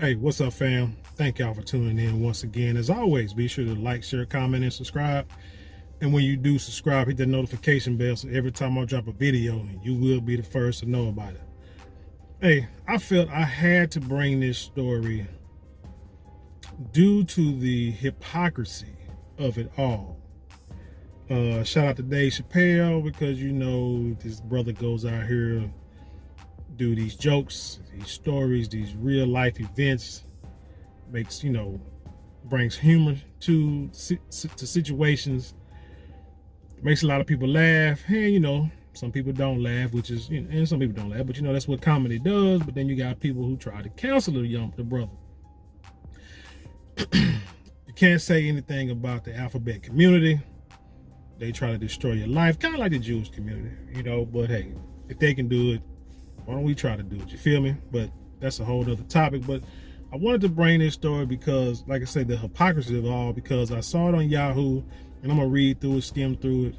Hey, what's up, fam? Thank y'all for tuning in once again. As always, be sure to like, share, comment, and subscribe. And when you do subscribe, hit the notification bell so every time I drop a video, you will be the first to know about it. Hey, I felt I had to bring this story due to the hypocrisy of it all. Shout out to Dave Chappelle, because you know this brother goes out here, do these jokes, these stories, these real life events, makes, brings humor to situations, makes a lot of people laugh. And some people don't laugh, which is, and some people don't laugh, but that's what comedy does. But then you got people who try to cancel the brother. You can't say anything about the alphabet community. They try to destroy your life, kind of like the Jewish community, but hey, if they can do it, why don't we try to do it? You feel me? But that's a whole other topic. But I wanted to bring this story because, like I said, the hypocrisy of it all, because I saw it on Yahoo, and I'm going to read through it, skim through it.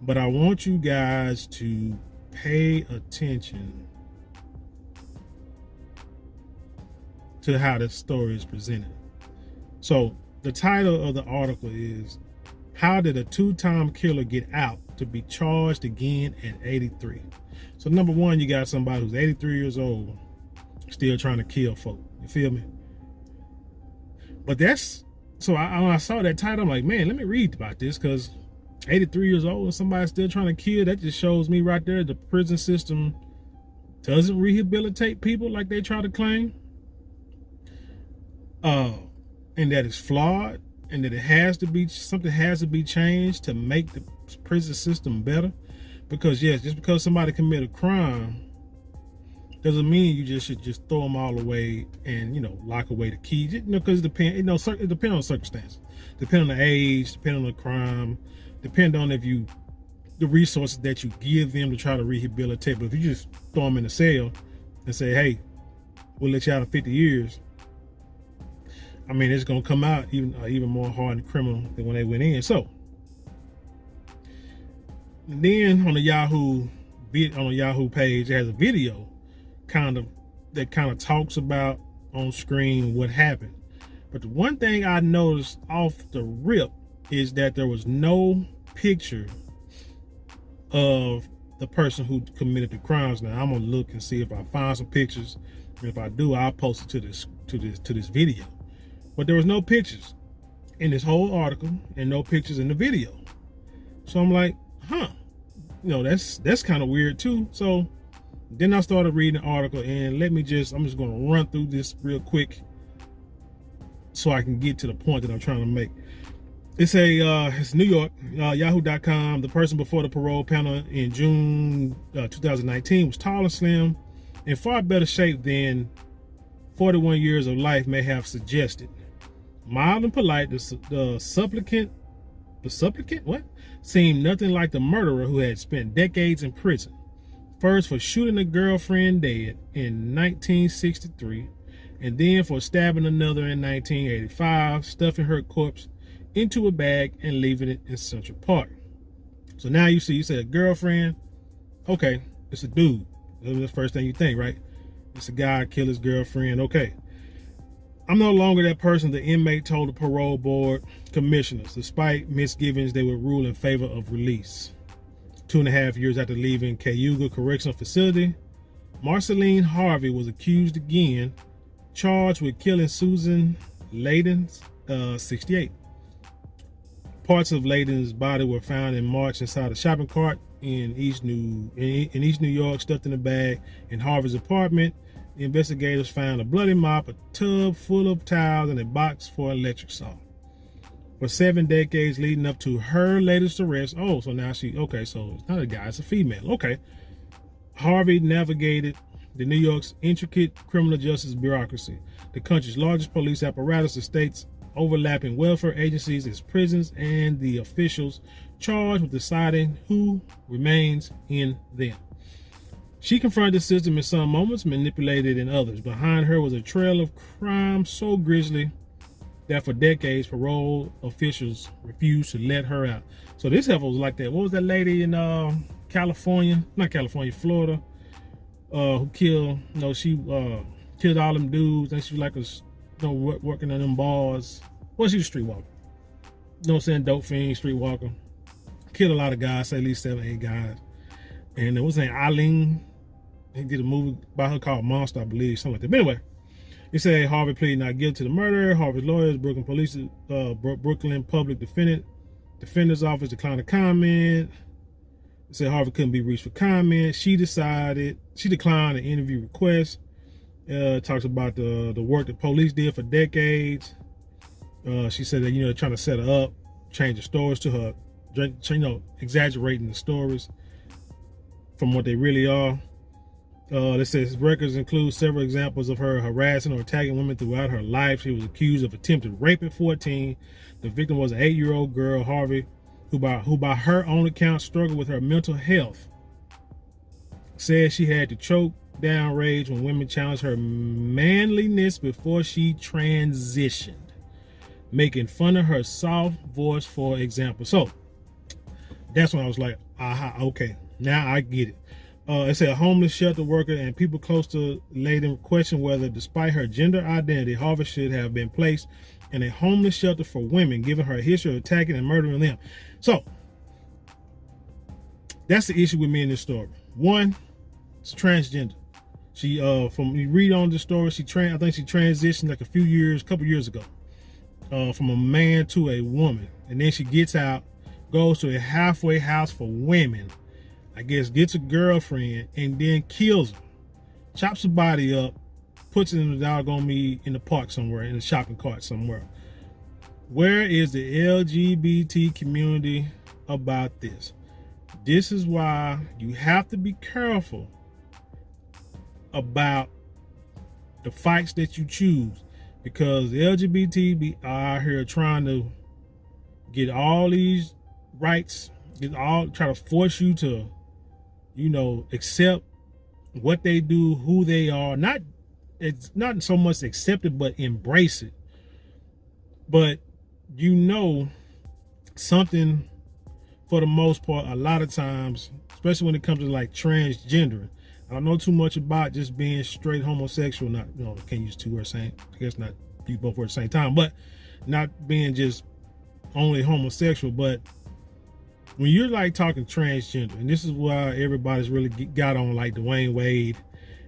But I want you guys to pay attention to how this story is presented. So the title of the article is, "How did a two-time killer get out to be charged again at 83? So number one, you got somebody who's 83 years old, still trying to kill folk. You feel me? But that's, so when I saw that title, I'm like, man, let me read about this, because 83 years old and somebody still trying to kill, that just shows me right there the prison system doesn't rehabilitate people like they try to claim. And that it's flawed, and that something has to be changed to make the prison system better. Because yes, just because somebody commit a crime doesn't mean you should just throw them all away and lock away the keys. Because it depends on circumstances, depending on the age, depending on the crime, depending on the resources that you give them to try to rehabilitate. But if you just throw them in a cell and say, hey, we'll let you out in 50 years, I mean, it's gonna come out even more hardened criminal than when they went in. So then on the Yahoo page, it has a video that kind of talks about on screen what happened. But the one thing I noticed off the rip is that there was no picture of the person who committed the crimes. Now I'm gonna look and see if I find some pictures, and if I do, I'll post it to this video. But there was no pictures in this whole article and no pictures in the video. So I'm like, that's kind of weird too. So then I started reading the article, and I'm just going to run through this real quick so I can get to the point that I'm trying to make. It's New York, yahoo.com. The person before the parole panel in June 2019 was tall and slim, in far better shape than 41 years of life may have suggested. Mild and polite, the supplicant seemed nothing like the murderer who had spent decades in prison. First for shooting a girlfriend dead in 1963, and then for stabbing another in 1985, stuffing her corpse into a bag and leaving it in Central Park. So now you say a girlfriend, okay, it's a dude. That's the first thing you think, right? It's a guy killed his girlfriend, okay. I'm no longer that person, the inmate told the parole board commissioners. Despite misgivings, they would rule in favor of release. 2.5 years after leaving Cayuga Correctional Facility, Marceline Harvey was accused again, charged with killing Susan Layden, 68. Parts of Layden's body were found in March inside a shopping cart in East New York, stuffed in a bag in Harvey's apartment. The investigators found a bloody mop, a tub full of towels, and a box for electric saw. For 7 decades leading up to her latest arrest, so now so it's not a guy, it's a female, okay. Harvey navigated the New York's intricate criminal justice bureaucracy, the country's largest police apparatus, the state's overlapping welfare agencies, its prisons, and the officials charged with deciding who remains in them. She confronted the system in some moments, manipulated in others. Behind her was a trail of crime so grisly that for decades, parole officials refused to let her out. So this heifer was like that. What was that lady in Florida, who killed, she killed all them dudes. And she was like working on them bars. Well, she was streetwalker. You know what I'm saying? Dope fiend, streetwalker. Killed a lot of guys, say at least 7, 8 guys. And it was named Eileen. He did a movie by her called Monster, I believe, something like that. But anyway, he said Harvey pleaded not guilty to the murder. Harvey's lawyers, Brooklyn Public Defender's Office declined to comment. It said Harvey couldn't be reached for comment. She declined an interview request. Talks about the work that police did for decades. She said that, trying to set her up, change the stories to her, exaggerating the stories from what they really are. It says records include several examples of her harassing or attacking women throughout her life. She was accused of attempted rape at 14. The victim was an 8-year-old girl, Harvey, who by her own account struggled with her mental health. Said she had to choke down rage when women challenged her manliness before she transitioned, making fun of her soft voice, for example. So that's when I was like, aha, okay, now I get it. It said a homeless shelter worker and people close to Layden question whether, despite her gender identity, Harvey should have been placed in a homeless shelter for women, given her history of attacking and murdering them. So that's the issue with me in this story. One, it's transgender. She, from you read on the story, I think she transitioned like a couple years ago, from a man to a woman, and then she gets out, goes to a halfway house for women. I guess gets a girlfriend and then kills her, chops her body up, puts it in the doggone me in the park somewhere, in a shopping cart somewhere. Where is the LGBT community about this? This is why you have to be careful about the fights that you choose, because the LGBT be out here trying to get all these rights, try to force you to accept what they do, who they are. It's not so much accept it, but embrace it. But something, for the most part, a lot of times, especially when it comes to like transgender, I don't know too much about just being straight homosexual. Not, can't use two words same. I guess not use both words at the same time, but not being just only homosexual, but when you're like talking transgender, and this is why everybody's really got on like Dwayne Wade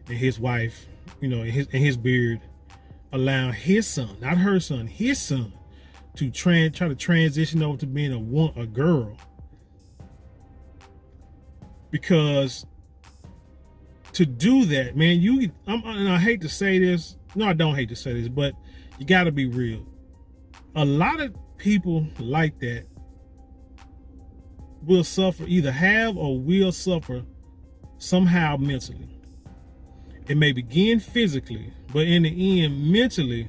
and his wife, and his beard, allowing his son, not her son, his son, to try to transition over to being a girl. Because to do that, man, and I hate to say this, no, I don't hate to say this, but you got to be real. A lot of people like that will suffer, either have or will suffer somehow mentally. It may begin physically, but in the end, mentally,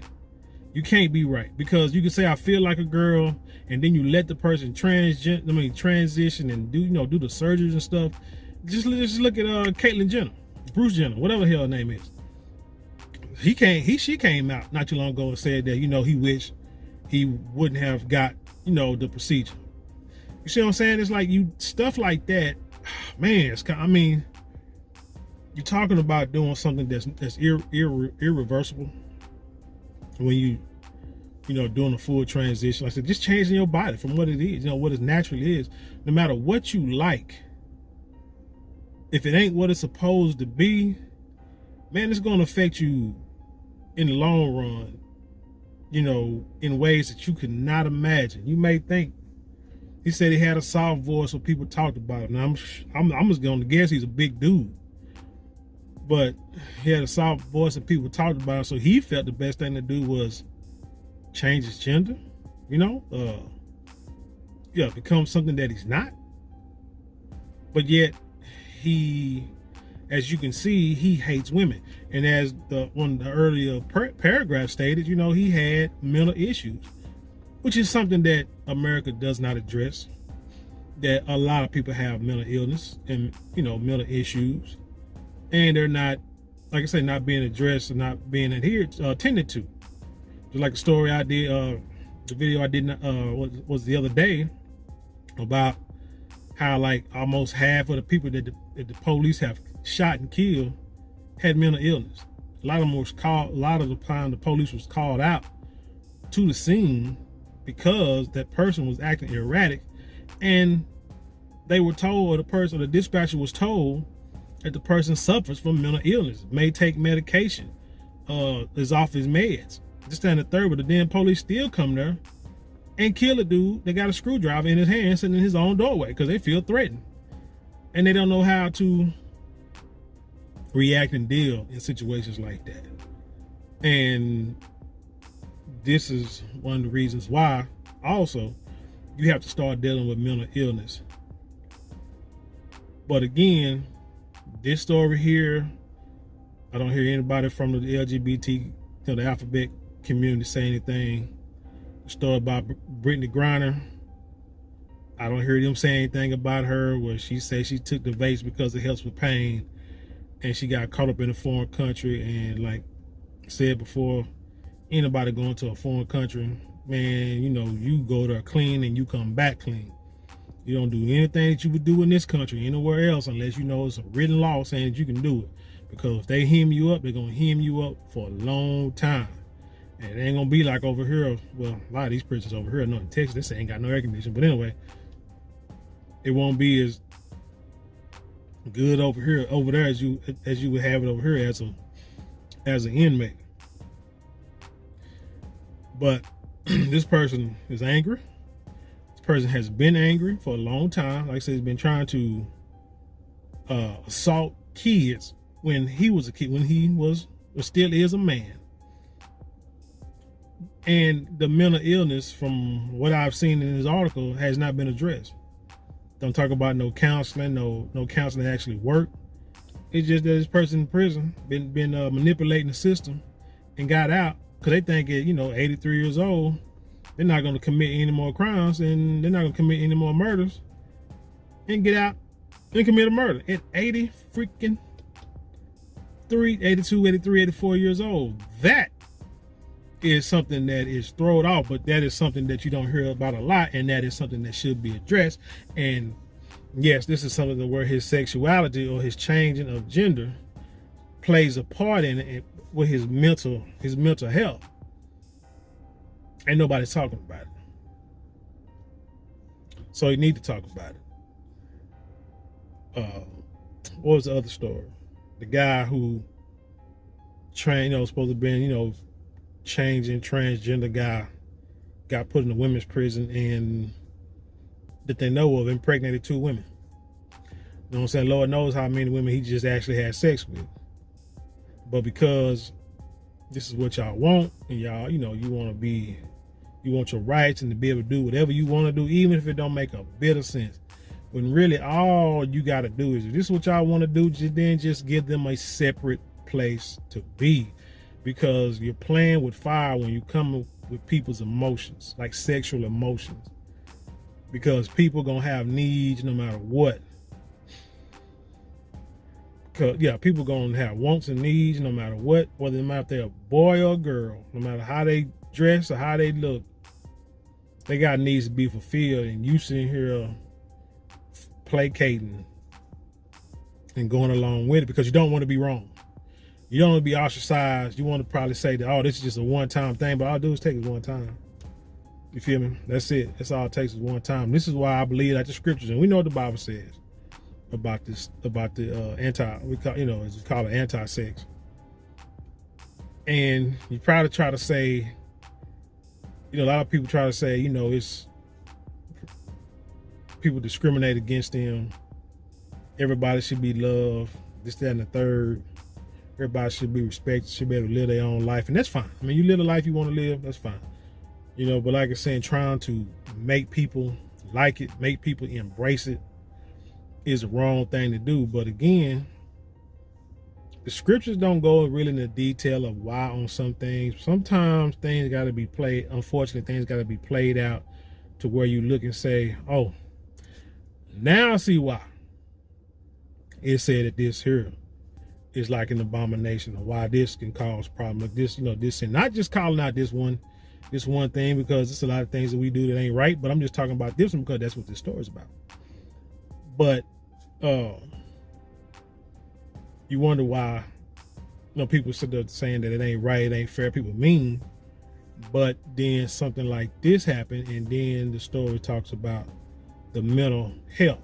you can't be right, because you can say I feel like a girl, and then you let the person transition and do the surgeries and stuff. Just look at Caitlyn Jenner, Bruce Jenner, whatever the hell her name is. She came out not too long ago and said that he wished he wouldn't have got the procedure. You see what I'm saying? It's like stuff like that, man. You're talking about doing something that's irreversible when you doing a full transition. Like I said, just changing your body from what it is, what it naturally is. No matter what you like, if it ain't what it's supposed to be, man, it's going to affect you in the long run, in ways that you could not imagine. You may think, he said he had a soft voice, so people talked about him. Now, I'm just going to guess he's a big dude. But he had a soft voice and people talked about him, so he felt the best thing to do was change his gender, become something that he's not. But yet, as you can see, he hates women. And as one of the earlier paragraphs stated, he had mental issues, which is something that America does not address. That a lot of people have mental illness and mental issues, and they're not, like I say, not being addressed and not being attended to. Just like the story I did, the video I did was the other day about how like almost half of the people that the police have shot and killed had mental illness. A lot of the time the police was called out to the scene because that person was acting erratic, and they were told, or the dispatcher was told, that the person suffers from mental illness, may take medication, is off his meds. This, that, and the third, but the damn police still come there and kill a dude that got a screwdriver in his hand sitting in his own doorway because they feel threatened. And they don't know how to react and deal in situations like that. And this is one of the reasons why also you have to start dealing with mental illness. But again, this story here, I don't hear anybody from the LGBT, the alphabet community say anything. The story about Brittany Griner, I don't hear them say anything about her where she said she took the vapes because it helps with pain, and she got caught up in a foreign country. And like I said before, anybody going to a foreign country, man, you go there clean and you come back clean. You don't do anything that you would do in this country anywhere else unless it's a written law saying that you can do it. Because if they hem you up, they're going to hem you up for a long time. And it ain't going to be like over here. Well, a lot of these prisons over here, not in Texas, they ain't got no air conditioning. But anyway, it won't be as good over there as you would have it over here as an inmate. But this person is angry. This person has been angry for a long time. Like I said, he's been trying to assault kids when he was a kid, when he was or still is a man. And the mental illness, from what I've seen in his article, has not been addressed. Don't talk about no counseling, no counseling that actually worked. It's just that this person in prison been manipulating the system and got out because they think at 83 years old, they're not going to commit any more crimes and they're not going to commit any more murders, and get out and commit a murder at 82, 83, 84 years old. That is something that is thrown off, but that is something that you don't hear about a lot, and that is something that should be addressed. And yes, this is something where his sexuality or his changing of gender plays a part in it with his mental health, and nobody's talking about it. So you need to talk about it. What was the other story? The guy who supposed to have been, changing transgender guy, got put in a women's prison and that they know of impregnated 2 women. You know what I'm saying? Lord knows how many women he just actually had sex with. But because this is what y'all want, and y'all, you want your rights and to be able to do whatever you want to do, even if it don't make a bit of sense. When really all you got to do is, if this is what y'all want to do, then just give them a separate place to be. Because you're playing with fire when you come with people's emotions, like sexual emotions. Because people gonna have needs no matter what. People gonna have wants and needs no matter what, whether if they're a boy or a girl, no matter how they dress or how they look, they got needs to be fulfilled. And you sitting here placating and going along with it because you don't want to be wrong. You don't want to be ostracized. You want to probably say that, oh, this is just a one-time thing, but all I do is take it one time. You feel me? That's it. That's all it takes is one time. This is why I believe that the scriptures, and we know what the Bible says about this, about the as we call it, anti-sex. And you probably try to say, a lot of people try to say, it's people discriminate against them. Everybody should be loved. This, that, and the third. Everybody should be respected, should be able to live their own life. And that's fine. I mean, you live the life you want to live, that's fine. But like I said, trying to make people like it, make people embrace it is the wrong thing to do. But again, the scriptures don't go really into detail of why on some things. Sometimes things got to be played. Unfortunately, things got to be played out to where you look and say, oh, now I see why it said that this here is like an abomination, or why this can cause problems. Like this, this, and not just calling out this one thing, because there's a lot of things that we do that ain't right, but I'm just talking about this one because that's what this story is about. But you wonder why people sit there saying that it ain't right, it ain't fair, people mean. But then something like this happened, and then the story talks about the mental health.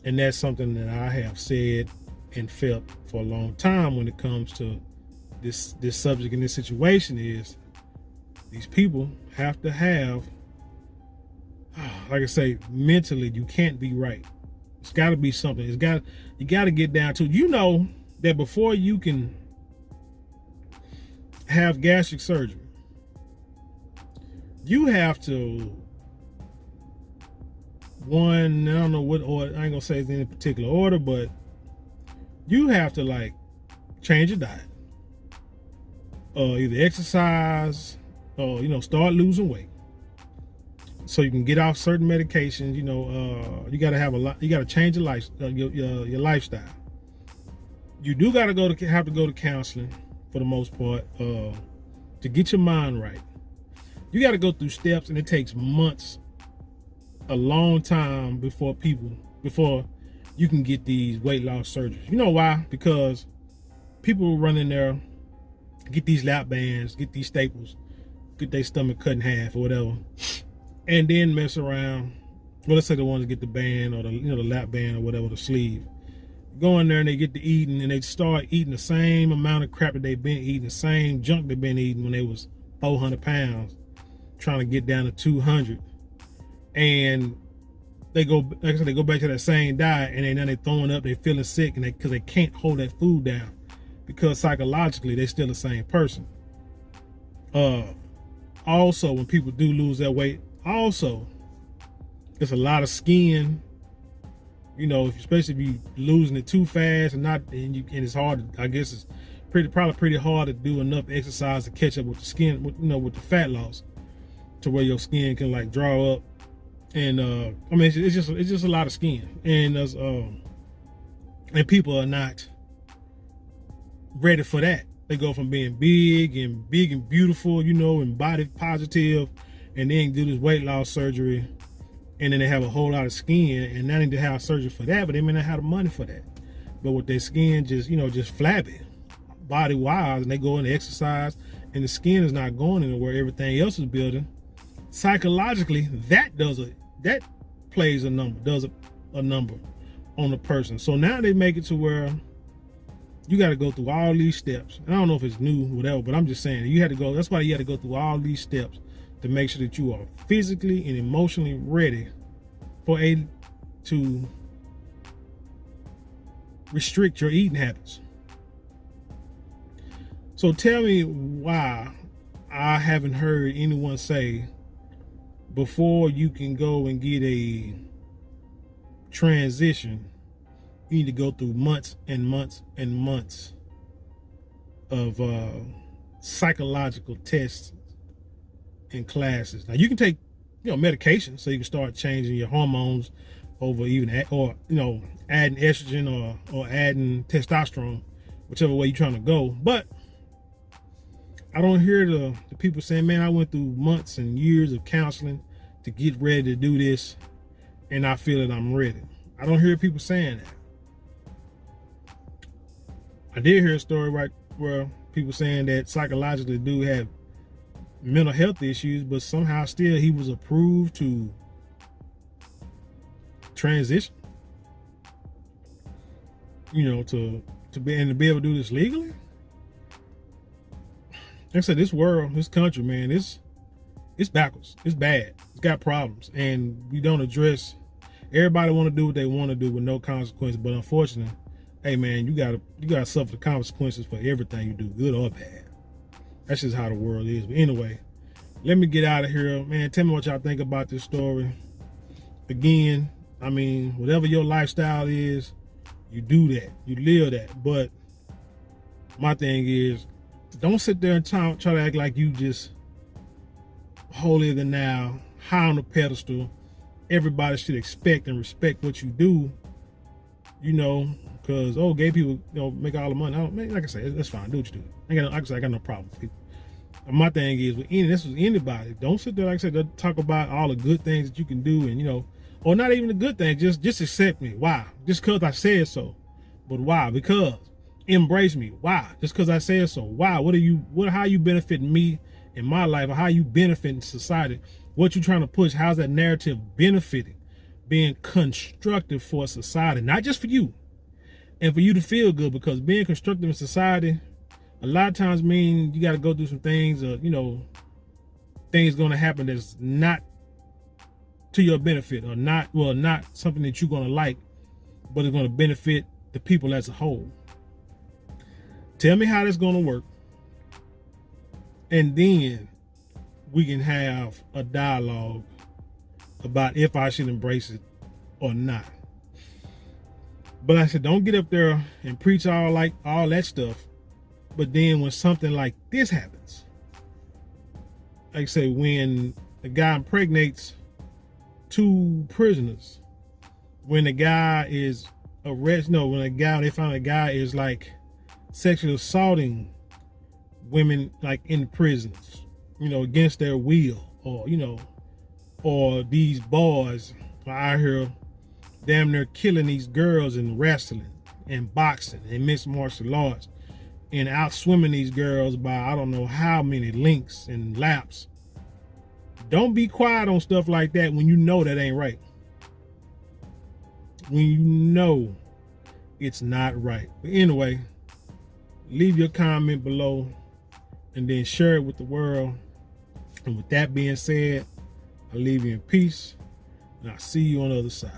And that's something that I have said and felt for a long time when it comes to this subject in this situation is these people have to have, like I say, mentally, you can't be right. It's got to be something. You got to get down to, that before you can have gastric surgery, you have to, one, I don't know what order, I ain't gonna say it's in a particular order, but you have to like change your diet, either exercise or start losing weight so you can get off certain medications. You got to have you got to change your life, your lifestyle. You do got to have to go to counseling for the most part to get your mind right. You got to go through steps, and it takes months, a long time before you can get these weight loss surgeries. You know why? Because people run in there, get these lap bands, get these staples, get their stomach cut in half or whatever, and then mess around. Well, let's say the ones that get the band or the lap band or whatever, the sleeve. Go in there and they get to eating, and they start eating the same amount of crap that they've been eating, the same junk they've been eating when they was 400 pounds, trying to get down to 200. And they go, like I said, they go back to that same diet, and now they're throwing up, they're feeling sick, and because they can't hold that food down, because psychologically they're still the same person. Also, when people do lose their weight, also it's a lot of skin. Especially if you losing it too fast and it's hard. I guess it's probably pretty hard to do enough exercise to catch up with the skin, with the fat loss, to where your skin can like draw up. And it's just a lot of skin, and and people are not ready for that. They go from being big and beautiful, and body positive, and then do this weight loss surgery, and then they have a whole lot of skin, and now they need to have surgery for that, but they may not have the money for that. But with their skin just flabby, body wise, and they go into exercise, and the skin is not going anywhere, everything else is building. Psychologically, that plays a number, does a number on the person. So now they make it to where you got to go through all these steps. And I don't know if it's new, whatever, but I'm just saying you had to go. That's why you had to go through all these steps to make sure that you are physically and emotionally ready to restrict your eating habits. So tell me why I haven't heard anyone say, before you can go and get a transition, you need to go through months and months and months of psychological tests and classes. Now you can take, medication, so you can start changing your hormones over adding estrogen or adding testosterone, whichever way you're trying to go. But I don't hear the people saying, man, I went through months and years of counseling to get ready to do this, and I feel that I'm ready. I don't hear people saying that. I did hear a story right where people saying that psychologically the dude had mental health issues, but somehow still he was approved to transition, to be able to do this legally. Like I said, this world, this country, man, it's backwards. It's bad. It's got problems, and we don't address. Everybody want to do what they want to do with no consequences, but unfortunately, hey man, you gotta suffer the consequences for everything you do, good or bad. That's just how the world is. But anyway, let me get out of here, man. Tell me what y'all think about this story. Again, whatever your lifestyle is, you do that, you live that. But my thing is, don't sit there and try to act like you just holier than thou, high on the pedestal. Everybody should expect and respect what you do, because gay people make all the money. Like I said, that's fine. Do what you do. I got no problem with people. And my thing is, this was anybody. Don't sit there, like I said, talk about all the good things that you can do, and or not even the good things. Just accept me. Why? Just because I said so. But why? Because embrace me. Why? Just because I said so. Why? How you benefiting me in my life, or how you benefiting society? What you trying to push? How's that narrative benefiting? Being constructive for society, not just for you, and for you to feel good, because being constructive in society a lot of times mean you got to go through some things, things going to happen that's not to your benefit, or not something that you're going to like, but it's going to benefit the people as a whole. Tell me how that's going to work, and then we can have a dialogue about if I should embrace it or not. But I said, don't get up there and preach all that stuff. But then when something like this happens, like I say, when the guy impregnates 2 prisoners, when the guy is arrested, when they find a guy is like sexually assaulting women like in prisons, against their will, or these boys are out here damn near killing these girls in wrestling and boxing and mixed martial arts, and out swimming these girls by I don't know how many links and laps. Don't be quiet on stuff like that when you know that ain't right. When you know it's not right. But anyway, leave your comment below and then share it with the world. And with that being said, I'll leave you in peace, and I'll see you on the other side.